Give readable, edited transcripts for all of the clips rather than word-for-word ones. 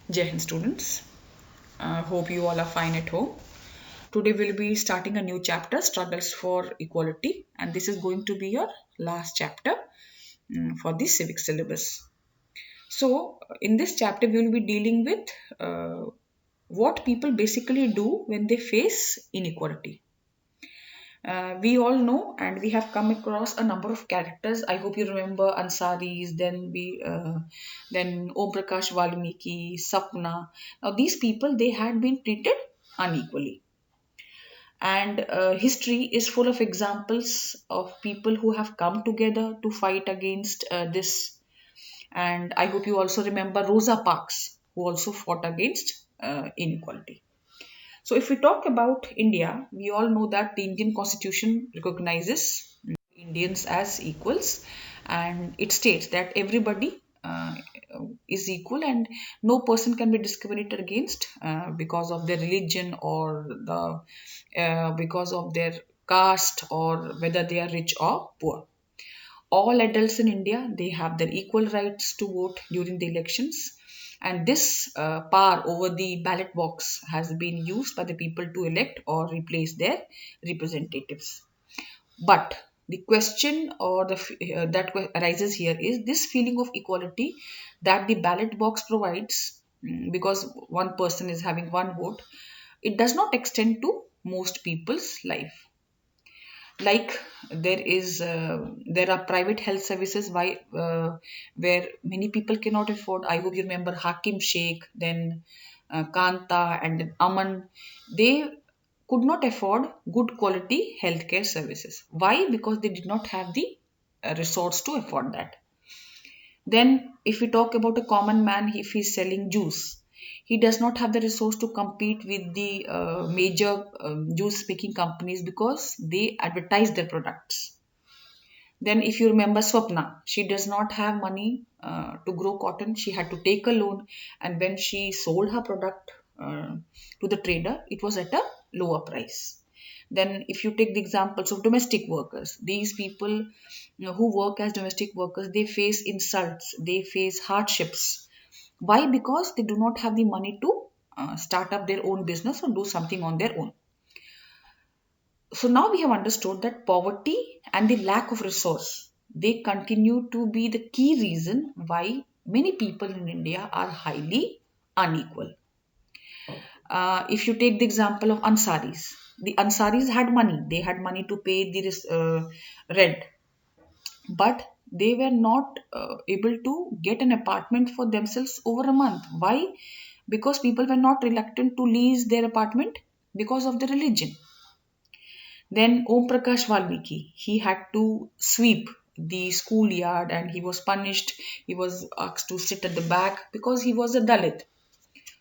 Jai Hind students. Hope you all are fine at home. Today we'll be starting a new chapter, Struggles for Equality, and this is going to be your last chapter for the civic syllabus. So, in this chapter, we will be dealing with what people basically do when they face inequality. We all know and we have come across a number of characters. I hope you remember Ansaris, then Om Prakash Valmiki, Sapna. Now these people they had been treated unequally, and history is full of examples of people who have come together to fight against this. And I hope you also remember Rosa Parks, who also fought against inequality. So, if we talk about India, we all know that the Indian Constitution recognizes Indians as equals, and it states that everybody is equal and no person can be discriminated against because of their religion or because of their caste or whether they are rich or poor. All adults in India they have their equal rights to vote during the elections, and this power over the ballot box has been used by the people to elect or replace their representatives. But the question or arises here is this feeling of equality that the ballot box provides, because one person is having one vote, it does not extend to most people's life. Like there are private health services where many people cannot afford. I hope you remember Hakim Sheikh, then Kanta and then Aman. They could not afford good quality healthcare services. Why? Because they did not have the resource to afford that. Then, if we talk about a common man, if he's selling juice, he does not have the resource to compete with the major juice making companies because they advertise their products. Then, if you remember Swapna, she does not have money to grow cotton. She had to take a loan, and when she sold her product to the trader, it was at a lower price. Then, if you take the examples of domestic workers, these people who work as domestic workers, they face insults, they face hardships. Why? Because they do not have the money to start up their own business or do something on their own. So now we have understood that poverty and the lack of resource they continue to be the key reason why many people in India are highly unequal. If you take the example of the Ansaris had money. They had money to pay the rent, but they were not able to get an apartment for themselves over a month. Why? Because people were not reluctant to lease their apartment because of the religion. Then Om Prakash Valmiki, he had to sweep the schoolyard and he was punished. He was asked to sit at the back because he was a Dalit.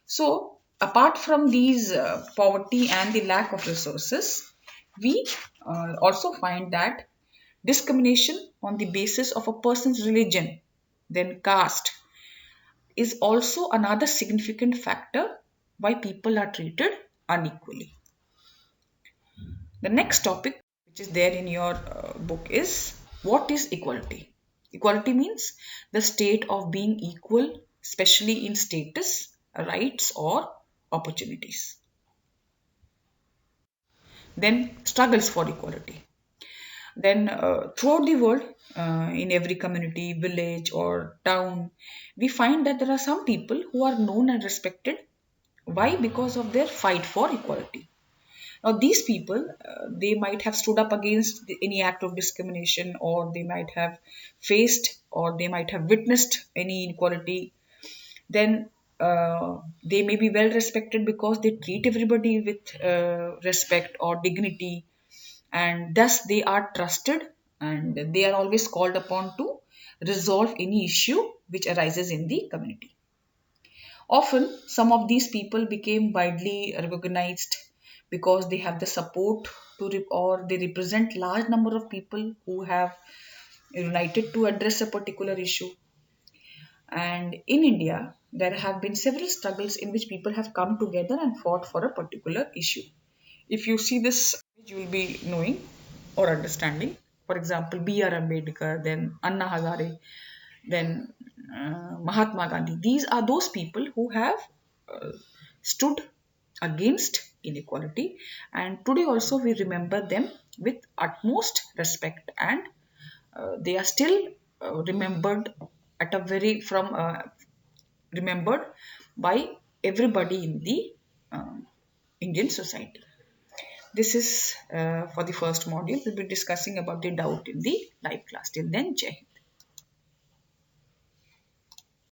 So, apart from these poverty and the lack of resources, we also find that discrimination on the basis of a person's religion, then caste, is also another significant factor why people are treated unequally. The next topic, which is there in your book, is what is equality? Equality means the state of being equal, especially in status, rights, or opportunities. Then, struggles for equality. Then, throughout the world, in every community, village, or town, we find that there are some people who are known and respected. Why? Because of their fight for equality. Now, these people, they might have stood up against any act of discrimination, or they might have faced, or they might have witnessed any inequality. Then they may be well respected because they treat everybody with respect or dignity, and thus they are trusted and they are always called upon to resolve any issue which arises in the community. Often, some of these people became widely recognized because they have the support or they represent large number of people who have united to address a particular issue. And in India, there have been several struggles in which people have come together and fought for a particular issue. If you see this, you will be knowing or understanding. For example, B.R. Ambedkar, then Anna Hazare, then Mahatma Gandhi. These are those people who have stood against inequality, and today also we remember them with utmost respect, and they are still remembered at a very from remembered by everybody in the Indian society. This is for the first module. We'll be discussing about the doubt in the live class. Till then, Jai Hind.